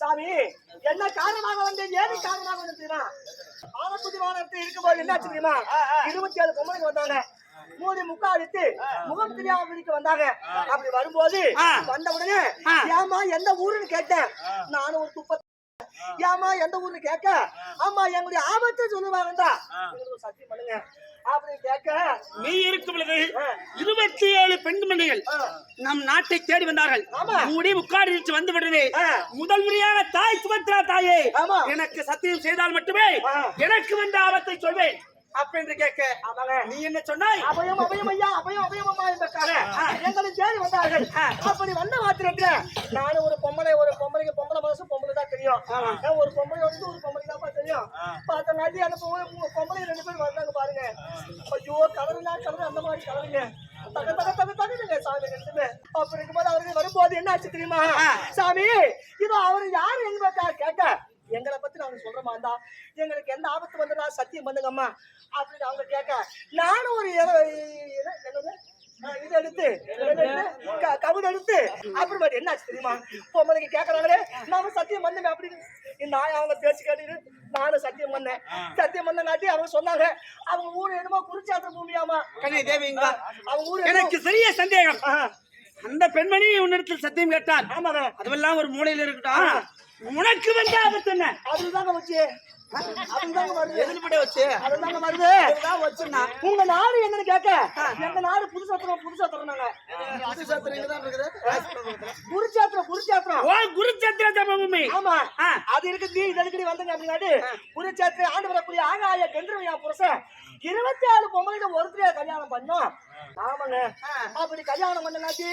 சாமி என்ன காரணமாக வந்து ஏது காரணமாக வந்துச்சுன்னா ஆலக்குடி வானத்தில் இருக்கும்போது என்ன ஆச்சு தெரியுமா 27 பொம்பளைங்க வந்தாங்க. மூடி முக்கா அடித்து முகம் தெரியாம பிடிக்க வந்தாங்க. அப்படி வரும்போது வந்த உடனே ஏமா எந்த ஊருன்னு கேட்டேன். நானும் ஒரு துப்ப ஏமா எந்த ஊர்னு கேட்க ஆமா எங்களுடைய ஆபத்து சொல்லுவாங்கடா சத்தியம் பண்ணுங்க அப்படின்னு கேட்க நீ இருக்கும் பொழுது 27 பெண்மணிகள் நம் நாட்டை தேடி வந்தார்கள். மூடி முக்காடி வந்து விடுவே முதல் முறையாக தாய் சுமத்ரா தாயே எனக்கு சத்தியம் செய்தால் மட்டுமே எனக்கு வந்த ஆபத்தை சொல்வேன் அப்படின்னு கேட்க நீ என்ன சொன்னாய்? அபயம் அபயம் ஐயா அபயம் அபயம் அம்மா என்பதற்காக எங்களை தேடி வந்தார்கள். அப்படி வந்த மாத்திரத்துல நானும் ஒரு பொம்பளைக்கு பொம்பளை மனசு பொம்பளை தான் தெரியும். ஒரு பொம்பளை வந்து ஒரு பொம்பளை தான் தெரியும். பார்த்த நாட்டி அந்த பொம்பளை 2 பேரும் வந்தாங்க பாருங்க. ஐயோ கலருனா கலரு அந்த மாதிரி கலருங்க தக தக தக தகுதுங்க சாமி 2 பேர். அப்படி இருக்கும்போது அவருக்கு வரும்போது என்ன ஆச்சு தெரியுமா? சாமி இதோ அவரு யாரு எங்க கேட்க எங்களை பத்தி நாங்க சொல்ற மாதிரிதா எங்களுக்கு எந்த ஆபத்து வந்ததா சத்தியம் பண்ணுங்கம்மா அப்படின்னு அவங்க கேட்க நானும் ஒரு இது எடுத்து கவுது எடுத்து அப்புறமேட்டு என்ன ஆச்சு தெரியுமா? பொம்பளைக்கு கேட்கறாங்களே நாம சத்தியம் பண்ணுமே அப்படின்னு நான் அவங்க பேச்சு கேட்டு நானும் சத்தியம் பண்ணேன். சத்தியம் பண்ண நாட்டி அவங்க சொன்னாங்க அவங்க ஊர் என்னமோ குறிச்சாத்திர பூமியாமா கண்ணே தேவிங்களா அவங்க ஊர் எனக்கு பெரிய சந்தேகம். அந்த பெண்மணி உன்னிடத்தில் சத்தியம் கேட்டான். ஆமாங்க அதுவெல்லாம் ஒரு மூலையில இருக்கட்டும். உனக்கு வந்த ஆபத்து என்ன? அதுதாங்க வச்சு அதுதாங்க வருது. எதிர்படி வச்சு அதுதாங்க வருது. அதுதான் வச்சுன்னா உங்க நாடு என்னன்னு கேட்க எங்க நாடு புதுசாத்திரம் நாங்க குருச்சாத்திரம் ஓ குருச்சேத்திர ஜபபூமி. ஆமா அது இருக்குது. இது அடிக்கடி வந்தங்க அப்படின்னாட்டு குருச்சேத்திர ஆண்டு வரக்கூடிய ஆகாய கெந்திரவையா புருஷன் 27 பொம்பளைக்கு ஒருத்தரையா கல்யாணம் பண்ணோம். ஆமாங்க அப்படி கல்யாணம் பண்ணாச்சு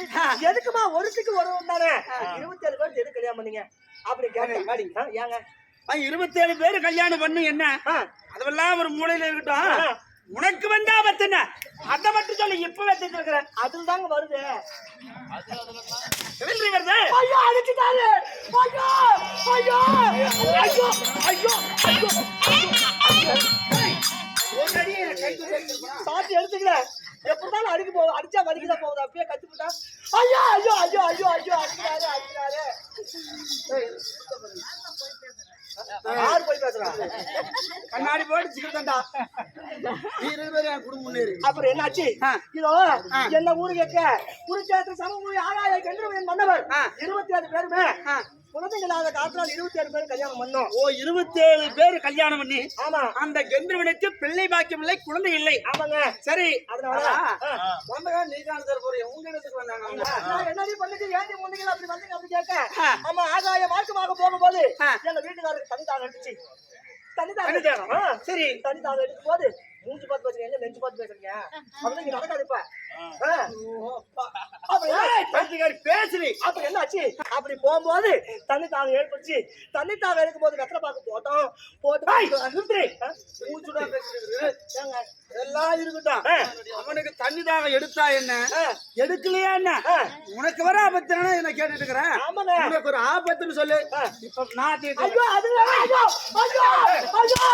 எதுக்குமா ஒருத்திக்கு ஒருவன் தானே 27 பேருக்கு எதுக்கு கல்யாணம் பண்ணீங்க அப்படி கேட்க ஏங்க 27 பேரு கல்யாணம் பண்ணு என்ன அதெல்லாம் ஒரு மூலையில இருக்கட்டும். உனக்கு வந்த ஆபத்து என்ன அதை மட்டும் சொல்லி இப்பவே தெரிஞ்சிருக்கிறேன். அதுல தாங்க வருது வருது. ஐயோ அடிச்சுட்டாரு. ஐயோ ஐயோ ஐயோ ஐயோ சாத்தி எடுத்துக்கிறேன். எப்படிதான் அடிச்சா வலிக்குதான் போகுது. அப்படியே கத்துக்கிட்டா ஐயோ ஐயோ ஐயோ ஐயோ ஐயோ அடிக்கிறாரு. யாரு போய் பேசுறா? கண்ணாடி போட்டு சிக்கண்டா குடும்பம். அப்புறம் என்னாச்சு? இதோ என்ன ஊரு கேட்க குருச்சேத்திர சமூக ஆகாய கெந்திரவன் மன்னவர் 27 பேருமே குழந்தைங்களாத காலத்துல 27 பேர் கல்யாணம் பண்ணோம். ஓ 27 பேர் கல்யாணம் பண்ணி ஆமா அந்த கெந்திரவனுக்கு பிள்ளை பாக்கியம் இல்லை குழந்தை இல்லை. ஆமாங்க சரி அதனால உங்க இடத்துக்கு வந்தாங்க. நான் என்னடி பண்ணிட்டு ஏன் முன்னீங்க அப்படி வந்தீங்க அப்படி கேட்க ஆமா ஆகாய மார்க்கமாக போகும்போது எங்க வீட்டுக்காரருக்கு தனிதாக எடுத்துச்சு. தனிதாக சரி தனிதாக எடுக்கும் போது மூஞ்சி பார்த்து பேசுறீங்க நெஞ்சு பார்த்து பேசுறீங்க அப்படின்னு நடக்காதுப்பா. பேசுறீ அப்படி என்ன ஆச்சு? அப்படி போகும்போது தண்ணி தாகம் ஏற்படுச்சு. தண்ணி தாகம் எடுக்கும் போது வெத்தலை பாக்கு போட்டோம். போட்டு எல்லாம் இருக்கட்டும். அவனுக்கு தண்ணி தாகம் எடுத்தா என்ன எடுக்கலையா என்ன உனக்கு வர ஆபத்து என்ன கேட்டுட்டு இருக்கிறேன். உனக்கு ஒரு ஆபத்துன்னு சொல்லு. இப்ப நான் ஐயோ அது ஐயோ ஐயோ ஐயோ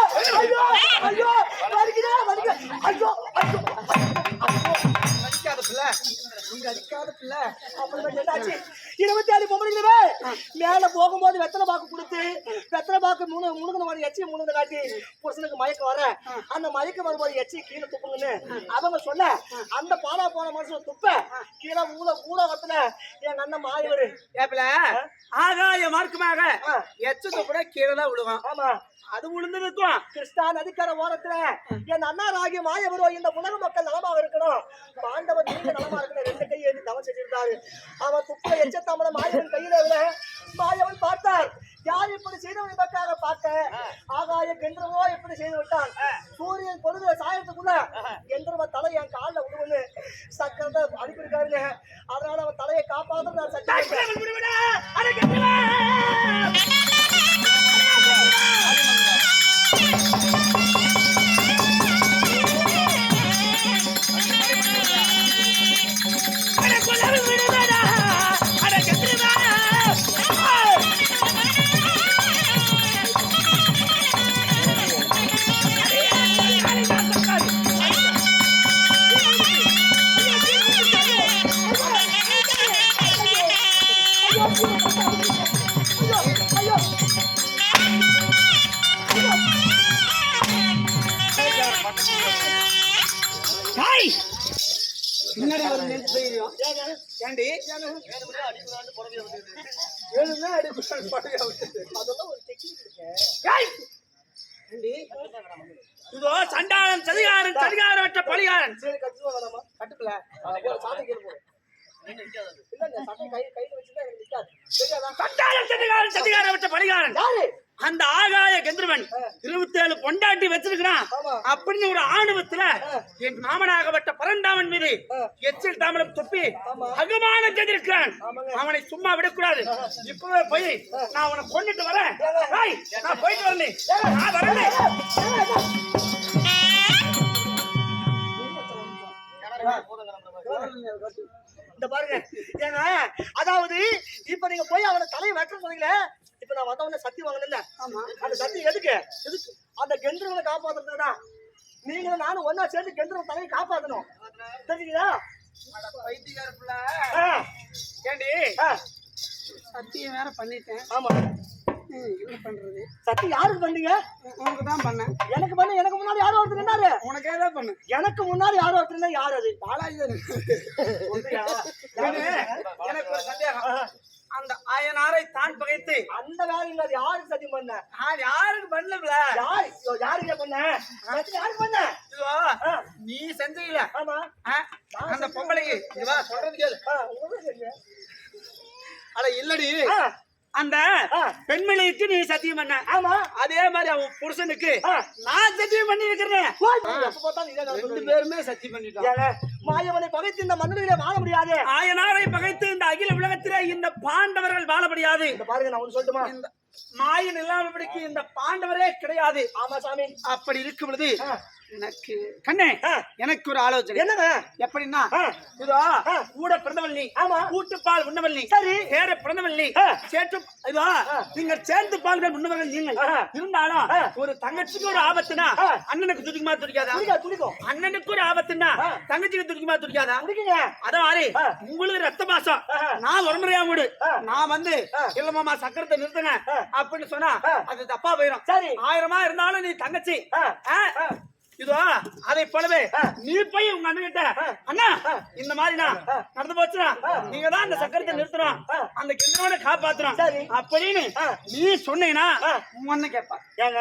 ஐயோ ஐயோ வலிக்குதா வலிக்குதா ஐயோ ஐயோ அடிக்காத பிள்ளை நீங்க அடிக்காத பிள்ளை. அப்புறம் என்னாச்சு? 27 பொம்பளைங்களே மேல போகும்போது வெத்தலை பாக்கு கொடுத்து வெத்தலை பாக்கு முழுங்கணும் எச்சி முழுங்க காட்டி புருஷனுக்கு மயக்கம் வர அந்த மயக்கம் வரும்போது எச்சி கீழே துப்புங்கன்னு அவங்க சொல்ல அந்த பாலா போன மனுஷன் துப்ப கீழே ஊடகத்துல எங்க அண்ணன் மாயவரு ஏப்பில ஆகாய மார்க்கமாக எச்சு துப்புட கீழே தான் விழுவான். ஆமா அது விழுந்துருக்கும். கிருஷ்ணா நதிக்கரை ஓரத்துல என் அண்ணாராகிய மாயவரோ இந்த உலக மக்கள் நலமாக இருக்கணும் பாண்டவர் நீங்க நலமா இருக்கணும் 2 கை ஏந்தி தவம் செஞ்சிருந்தாரு. அவன் துப்புல எச்சத்தாமல மாயவன் கையில விட மாயவன் பார்த்தார். யார் இப்படி செய்தவனை பக்காக பார்க்க ஆகாய கெந்திரவோ எப்படி செய்து விட்டான். சூரியன் பொழுது சாயத்துக்குள்ள கெந்திரவ தலை என் காலில் விடுவன்னு சக்கரத்தை அனுப்பியிருக்காருங்க. அதனால அவன் தலையை காப்பாற்ற நான் சத்தியம் தெரியும். ஏங்க ஏண்டி வேணும்னா அடிக்கூடாது பழைய விட்டுட்டு. அதெல்லாம் ஒரு டெக்னிக் இருக்கு. ஏய்! ஏண்டி? இதோ சண்டாளன் சதிகாரமற்ற பழிகாரன். சரி கட்டுவா வேணாமா? கட்டுக்கல. சாட்டை கேளு போ. இல்ல இந்த சட்டை கையில வச்சுட்டா எனக்கு நிக்காது. தெரியாதா? சண்டாளன் சதிகாரமற்ற பழிகாரன். யாரு? அந்த ஆகாய கந்தர்வன் 27 பொண்டாட்டி வச்சிருக்கிறான். ஆமா. அப்படின்னு ஒரு ஆணவத்துல என் மாமனாகப்பட்ட பரந்தாமன் மீது எச்சில் தாமரம் துப்பி அகமானம் செய்திருக்கிறான். அவனை சும்மா விடக்கூடாது. இப்பவே போய் நான் அவனை கொண்டுட்டு வரேன். ஏய், நான் போயிட்டு வரேன். நான் வரேன். இந்த பாருங்க ஏங்க, அதாவது இப்ப நீங்க போய் அவனை தலையை வெட்ட சொன்னீங்களே, இப்ப நான் வந்தவன சத்தி வாங்கல. அந்த சத்தி எதுக்கு? அந்த கெந்திரவனை காப்பாத்துறதுக்கு தான். நீங்களும் நானும் ஒன்னா சேர்ந்து கெந்திரவன் தலையை காப்பாத்தணும். தெரிஞ்சுங்களா? ஏண்டி சத்தியம் வேற பண்ணிட்டேன். ஆமா. என்ன பண்றது? சத்தி யாருக்கு பண்ணீங்க? உனக்கு தான் பண்ணேன். எனக்கு பண்ண. எனக்கு முன்னாடி யாரோ ஒருத்தர் இருந்தாரு. உனக்கே தான் பண்ணு. எனக்கு முன்னாடி யாரோ ஒருத்தர் இருந்தா யார் அது? பாலாஜி எனக்கு ஒரு சந்தேகம். அந்த ஆயனாரை தான் பகைத்து அந்த வேலையில அது யாருக்கு சத்தியம் பண்ண? யாருக்கு பண்ணல? யாருக்கு பண்ண? யாருக்கு பண்ண? நீ செஞ்சீங்கள? ஆமா. அந்த பொம்பளைக்கு இதுவா சொல்றது கேளு. அட இல்லடி, அந்த பெண்மணிக்கு நீ சத்தியம் பண்ண. ஆமா. அதே மாதிரி அவன் புருஷனுக்கு நான் சத்தியம் பண்ணி இருக்கிறேன். ரெண்டு பேருமே சத்தியம் பண்ணிட்டாங்க. மாயவனை பகைத்து இந்த மண்ணிலே வாழ முடியாது. ஆயனாரை பகைத்து இந்த அகில உலகத்திலே இந்த பாண்டவர்கள் வாழ முடியாது. பாருங்க நான் ஒண்ணு சொல்லட்டுமா? இந்த மாயன் இல்லாமபடிக்கு இந்த பாண்டவரே கிடையாது. ஆமா சாமி. அப்படி இருக்கும் பொழுது எனக்கு கண்ணே எனக்கு ஒரு ஆலோசனை. என்னங்க? எப்படின்னா இதோ கூட பிறந்தவள் நீ. ஆமா. கூட்டுப்பால் உண்ணவள் நீ. சரி. சேர பிறந்தவள் நீ. சேற்று இதோ நீங்கள் சேர்ந்து பால்கள் உண்ணவர்கள் நீங்கள். இருந்தாலும் ஒரு தங்கச்சிக்கு ஒரு ஆபத்துனா அண்ணனுக்கு துடிக்குமா துடிக்காதா? துடிக்கும். அண்ணனுக்கு ஒரு ஆபத்துனா தங்கச்சிக்கு துடிக்குமா துடிக்காதா? துடிக்குங்க. அத மாதிரி உங்களுக்கு ரத்த பாசம். நான் ஒரு முறையா மூடு நான் வந்து இல்லமாமா சக்கரத்தை நிறுத்துங்க அப்படின்னு சொன்னா அது தப்பா போயிடும். சரி. 1000 இருந்தாலும் நீ தங்கச்சி. இதோ அதை போலவே நீ போய் உங்க அண்ணன் கிட்ட அண்ணா இந்த மாதிரி நடந்து போச்சுனா நீங்க தான் அந்த சக்கரத்தை நிறுத்தணும், அந்த கெந்தரோட காப்பாத்தணும் அப்படின்னு நீ சொன்னீங்கன்னா உன்ன கேட்பா. ஏங்க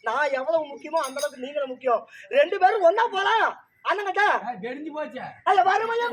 நான் எவ்வளவு முக்கியமோ அந்த அளவுக்கு நீங்களும் முக்கியம். 2 பேரும் ஒன்னா போலாம். அண்ணன் கிட்ட வெடிஞ்சு போச்சு. அல்ல வருமையா